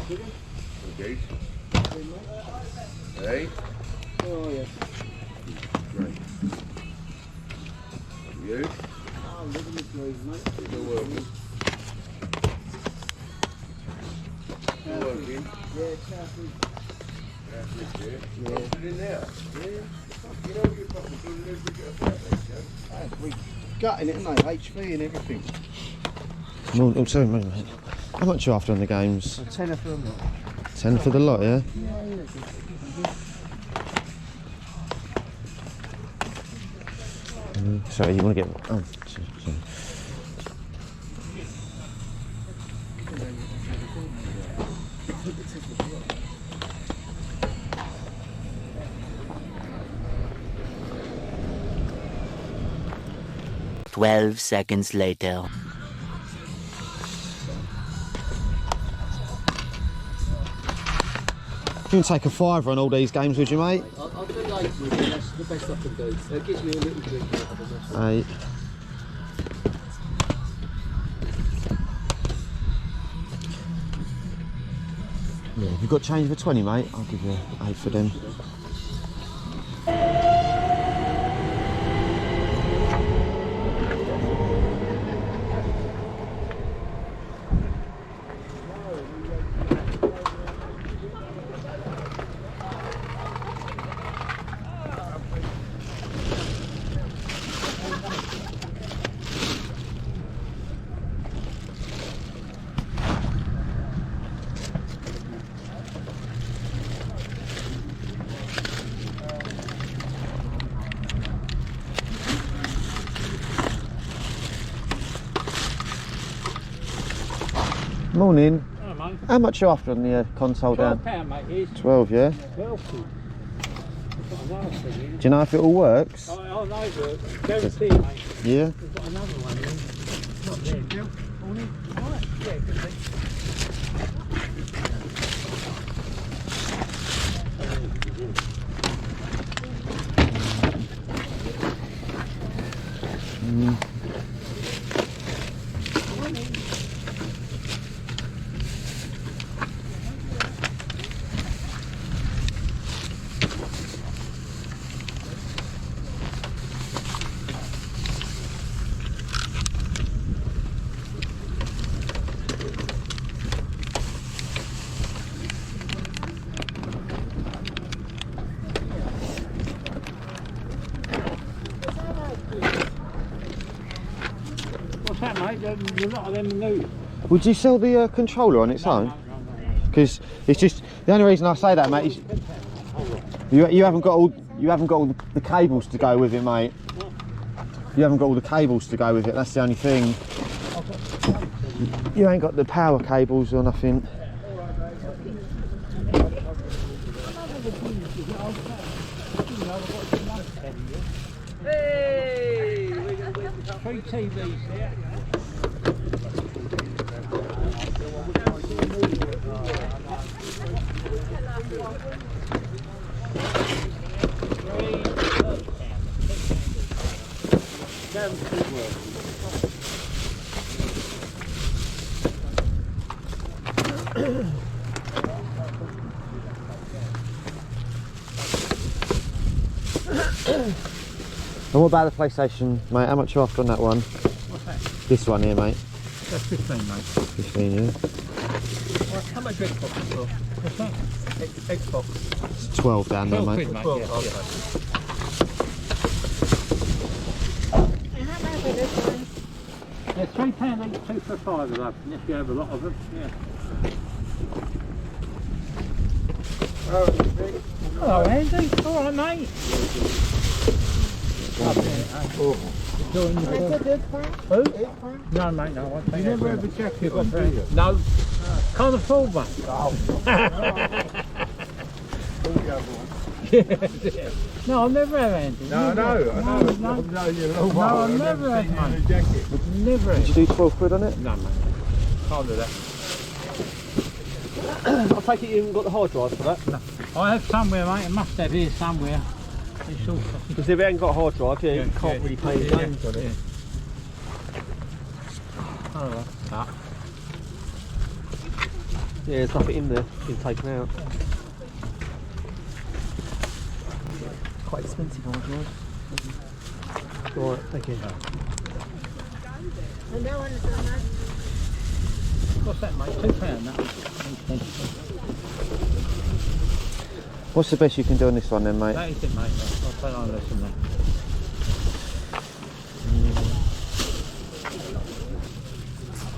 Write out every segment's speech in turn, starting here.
Okay. Hey? Oh, yeah. Great. You? Oh, look at me, please, mate. You're working. You're working. Yeah, careful. Yeah. Put it in there. Yeah. You know you're fucking doing every bit of that, We gutting it, mate. HV and everything. Oh, sorry, mate. How much are you after on the games? A tenner for them. 10 for the lot, yeah? Sorry, you want to get... Oh, sorry. Twelve seconds later. You can take a fiver on all these games, would you, mate? I'll do 8 with you. That's the best I can do. It gives me a little drink out of them. 8. Yeah, have you got change for 20, mate? I'll give you 8 for them. Morning. Hello, mate. How much are you after on the console down? £12, mate, is 12, yeah? 12 quid. We've got another thing in. Do you know if it all works? I know, but guarantee, mate. Yeah? We've got another one in. Not there, Bill. Morning. Right, yeah, good thing. What's that, mate? There's a lot of them new. Would you sell the controller on its own? Because it's just the only reason I say that, mate, is you haven't got all the cables to go with it, mate. You haven't got all the cables to go with it. That's the only thing. You ain't got the power cables or nothing. Hey! 3 TVs there. And what about the PlayStation, mate? How much are you after on that one? What's that? This one here, mate. That's 15, mate. 15, yeah. How much Xbox for? What's that? Xbox. It's 12 down there, 12 mate. quid, mate. 12, Yeah, okay. yeah. £3 each, 2 for 5 of them, if you have a lot of them. Yeah. Hello, Andy. All right, mate. Who? No, mate, no. I won't take You never that. have a jacket Got on, do that? you? No. Can't afford one. No, I've never had Andy. No, Never. I know. No, you're a little No, while. I've never had seen you in one. a jacket. Never Did had. you do 12 quid on it? No, mate. Can't do that. I take it you haven't got the hard drive for that? No. I have somewhere, mate. I must have here somewhere. It's all fucking... Because if it ain't got a hard drive, yeah, you can't really play the games on it. Yeah. Oh, well. Yeah, there's nothing in there, been taken out. Quite expensive, aren't you? Alright, thank you. What's that, mate? £2 that. What's the best you can do on this one then, mate? That is it, mate. I'll put on this one then.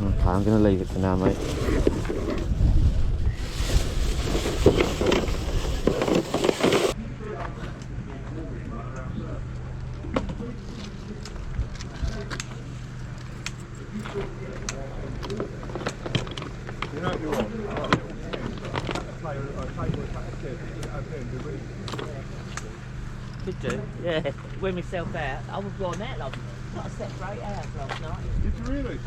Okay, I'm going to leave it for now, mate. Could do, yeah. Wear myself out. I was going out, love. Got a separate house last night. Did you really?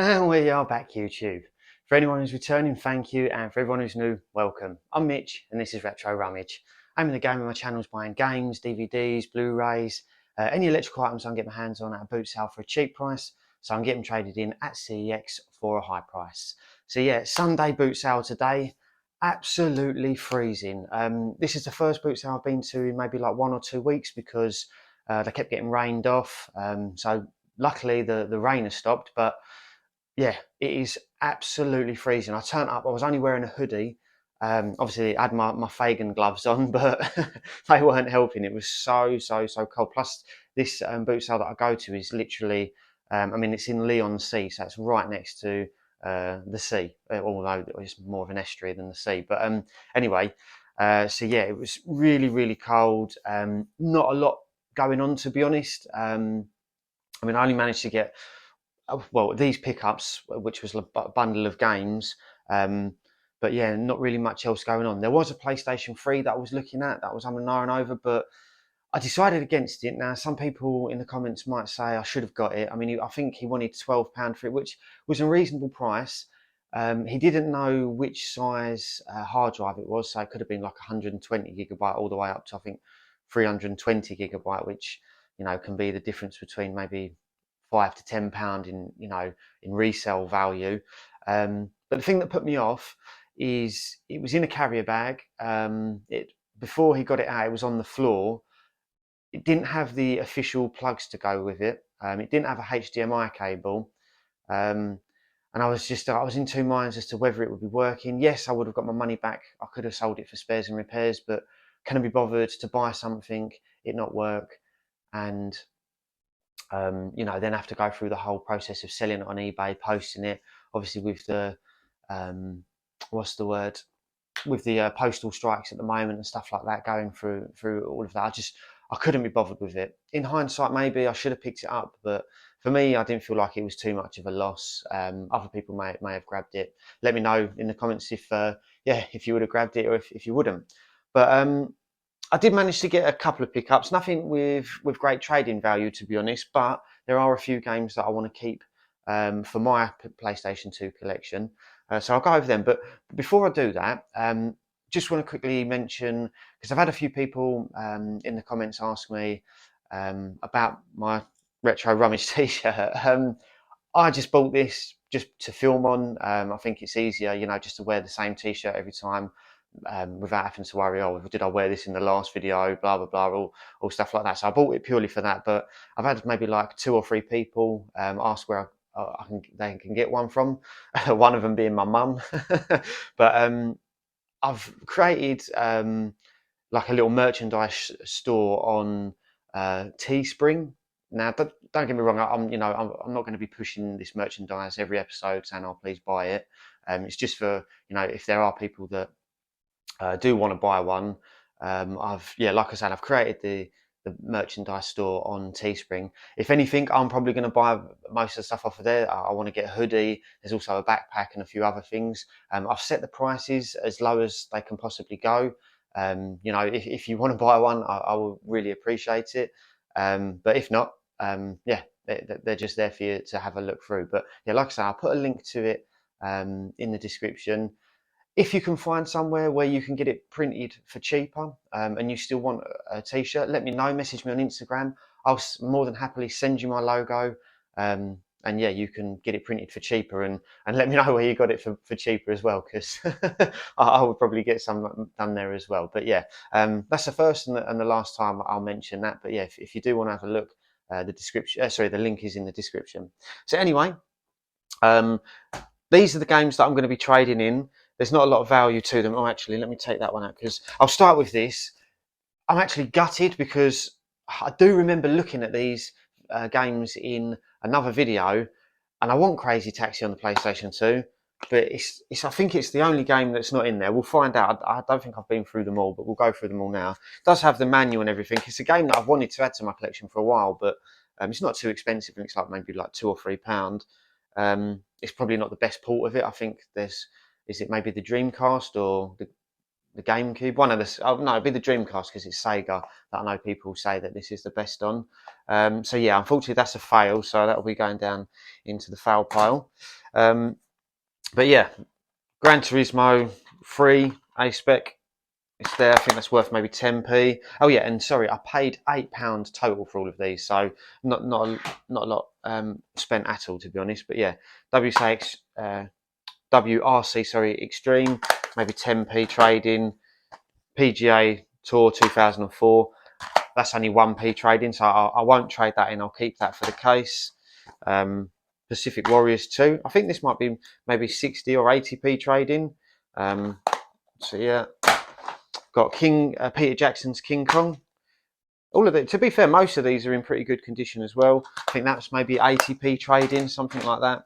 And we are back, YouTube. For anyone who's returning, thank you, and for everyone who's new, welcome. I'm Mitch, and this is Retro Rummage. I'm in the game of my channel is buying games, DVDs, Blu-rays, any electrical items I can get my hands on at a boot sale for a cheap price, so I can get them traded in at CEX for a high price. So yeah, Sunday boot sale today, absolutely freezing. This is the first boot sale I've been to in maybe like 1 or 2 weeks because they kept getting rained off. So luckily the rain has stopped, but yeah, it is absolutely freezing. I turned up, I was only wearing a hoodie. Obviously, I had my Fagan gloves on, but they weren't helping. It was so cold. Plus, this boot sale that I go to is literally, I mean, it's in Leigh-on-Sea, so it's right next to the sea, although it's more of an estuary than the sea. But anyway, so yeah, it was really cold. Not a lot going on, to be honest. I mean, I only managed to get well, these pickups, which was a bundle of games, but yeah, not really much else going on. There was a PlayStation 3 that I was looking at that was on an iron over, but I decided against it. Now, some people in the comments might say I should have got it. I mean, I think he wanted £12 for it, which was a reasonable price. He didn't know which size hard drive it was, so it could have been like 120 gigabyte all the way up to, I think, 320 gigabyte, which, you know, can be the difference between maybe £5 to £10 in resale value. But the thing that put me off is it was in a carrier bag. Before he got it out, it was on the floor. It didn't have the official plugs to go with it. It didn't have a HDMI cable. And I was in two minds as to whether it would be working. Yes, I would have got my money back. I could have sold it for spares and repairs, but can I be bothered to buy something, it not work, and then have to go through the whole process of selling it on eBay, posting it, obviously with the with the postal strikes at the moment and stuff like that, going through all of that. I couldn't be bothered with it. In hindsight, maybe I should have picked it up, but for me, I didn't feel like it was too much of a loss. Other people may have grabbed it. Let me know in the comments if you would have grabbed it or if you wouldn't. But I did manage to get a couple of pickups, nothing with great trading value, to be honest, but there are a few games that I want to keep for my PlayStation 2 collection. So I'll go over them. But before I do that, just want to quickly mention, because I've had a few people in the comments ask me about my Retro Rummage t-shirt. I just bought this just to film on. I think it's easier, just to wear the same t-shirt every time. without having to worry, oh, did I wear this in the last video, blah, blah, blah, all stuff like that. So I bought it purely for that, but I've had maybe like 2 or 3 people ask where they can get one from, one of them being my mum. But I've created like a little merchandise store on Teespring. Now, don't get me wrong. I'm not going to be pushing this merchandise every episode saying, "Oh, please buy it." It's just for if there are people that do want to buy one. Like I said, I've created the merchandise store on Teespring. If anything, I'm probably going to buy most of the stuff off of there. I want to get a hoodie. There's also a backpack and a few other things. I've set the prices as low as they can possibly go. If you want to buy one, I will really appreciate it. But if not, they're just there for you to have a look through. But yeah, like I say, I'll put a link to it in the description. If you can find somewhere where you can get it printed for cheaper and you still want a t-shirt, let me know. Message me on Instagram. I'll more than happily send you my logo. And yeah, you can get it printed for cheaper and let me know where you got it for cheaper as well, because I would probably get some done there as well. But yeah, that's the first and the last time I'll mention that. But yeah, if you do want to have a look, the link is in the description. So anyway, these are the games that I'm going to be trading in. There's not a lot of value to them. Oh, actually, let me take that one out because I'll start with this. I'm actually gutted because I do remember looking at these games in another video, and I want Crazy Taxi on the PlayStation 2, but I think it's the only game that's not in there. We'll find out. I don't think I've been through them all, but we'll go through them all now. It does have the manual and everything. It's a game that I've wanted to add to my collection for a while, but it's not too expensive, and it's like maybe like £2 or £3. It's probably not the best port of it. I think is it maybe the Dreamcast or the GameCube? One of the no, it'd be the Dreamcast because it's Sega that I know people say that this is the best on. So yeah, unfortunately that's a fail. So that'll be going down into the fail pile. But yeah, Gran Turismo 3 A-Spec. It's there. I think that's worth maybe 10p. Oh yeah, and sorry, I paid £8 total for all of these, so not a lot spent at all, to be honest. But yeah, WRC Extreme, maybe 10p trading. PGA Tour 2004, that's only 1p trading, so I won't trade that in. I'll keep that for the case. Pacific Warriors 2, I think this might be maybe 60 or 80p trading. So yeah, got Peter Jackson's King Kong. All of it, to be fair, most of these are in pretty good condition as well. I think that's maybe 80p trading, something like that.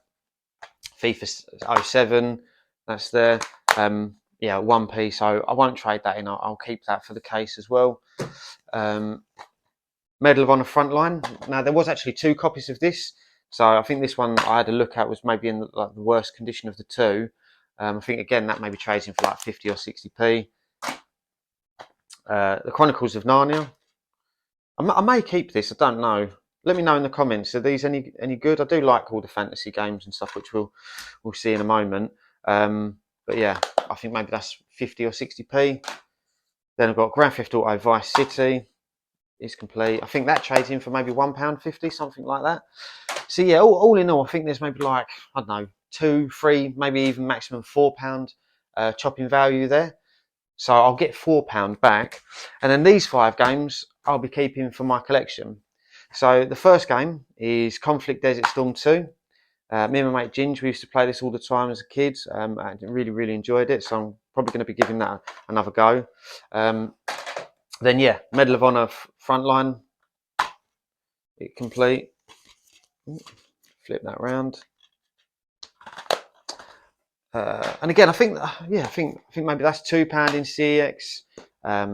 FIFA 07, that's there. Yeah, 1p, so I won't trade that in. I'll keep that for the case as well. Medal of Honor Frontline. Now, there was actually 2 copies of this, so I think this one I had a look at was maybe in the worst condition of the 2. I think, again, that maybe trades in for like 50 or 60p. The Chronicles of Narnia. I may keep this, I don't know. Let me know in the comments. Are these any good? I do like all the fantasy games and stuff, which we'll see in a moment. But yeah, I think maybe that's 50 or 60p. Then I've got Grand Theft Auto Vice City. It's complete. I think that trades in for maybe £1.50, something like that. So yeah, all in all, I think there's maybe like, I don't know, 2, 3, maybe even maximum £4 chopping value there. So I'll get £4 back. And then these 5 games I'll be keeping for my collection. So the first game is Conflict Desert Storm 2. Me and my mate Ginge, we used to play this all the time as a kid. I really enjoyed it, so I'm probably going to be giving that another go. Then yeah, Medal of Honor Frontline, it complete. Flip that round. And again, I think maybe that's £2 in CEX. I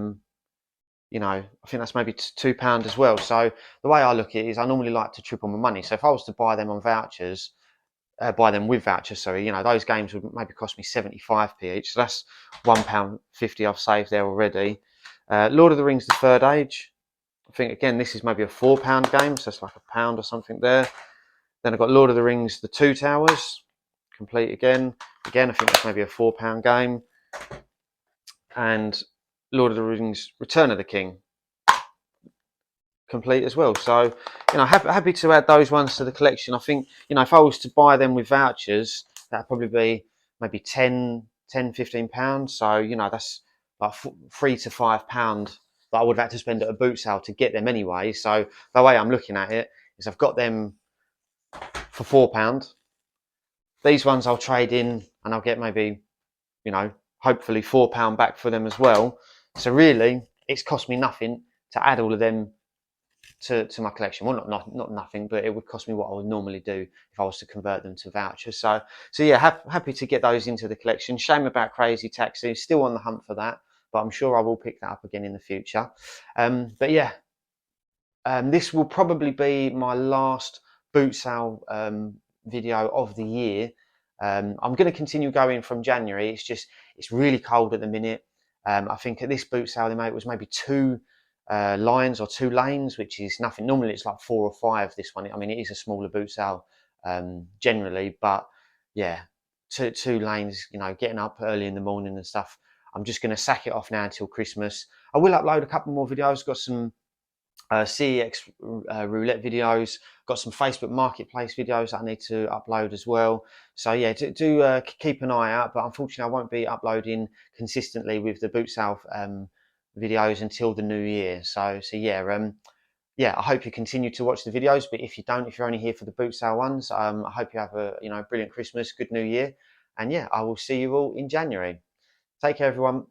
think that's maybe £2 as well. So the way I look at it is I normally like to triple my money. So if I was to buy them on vouchers, buy them with vouchers, sorry, those games would maybe cost me 75p each. So that's £1.50 I've saved there already. Lord of the Rings: The Third Age. I think, again, this is maybe a £4 game, so it's like £1 or something there. Then I've got Lord of the Rings: The Two Towers, complete again. Again, I think that's maybe a £4 game. And Lord of the Rings: Return of the King, complete as well. So, happy to add those ones to the collection. I think, if I was to buy them with vouchers, that'd probably be maybe 10 £10–15. So you know that's like £3 to £5 that I would have had to spend at a boot sale to get them anyway. So the way I'm looking at it is I've got them for £4. These ones I'll trade in and I'll get maybe, you know, hopefully £4 back for them as well. So really, it's cost me nothing to add all of them to my collection. Well, not nothing, but it would cost me what I would normally do if I was to convert them to vouchers. So yeah, happy to get those into the collection. Shame about Crazy Taxi. Still on the hunt for that, but I'm sure I will pick that up again in the future. But yeah, this will probably be my last boot sale video of the year. I'm going to continue going from January. It's really cold at the minute. I think at this boot sale it was maybe 2 lines or 2 lanes, which is nothing. Normally it's like 4 or 5. This one, I mean, it is a smaller boot sale generally, but yeah, two lanes. You know, getting up early in the morning and stuff. I'm just going to sack it off now until Christmas. I will upload a couple more videos. Got some CEX roulette videos, got some Facebook Marketplace videos that I need to upload as well. So yeah, do keep an eye out, but unfortunately I won't be uploading consistently with the boot sale videos until the new year. So yeah, yeah, I hope you continue to watch the videos, but if you don't, if you're only here for the boot sale ones, I hope you have a brilliant Christmas, good New Year, and yeah, I will see you all in January. Take care, everyone.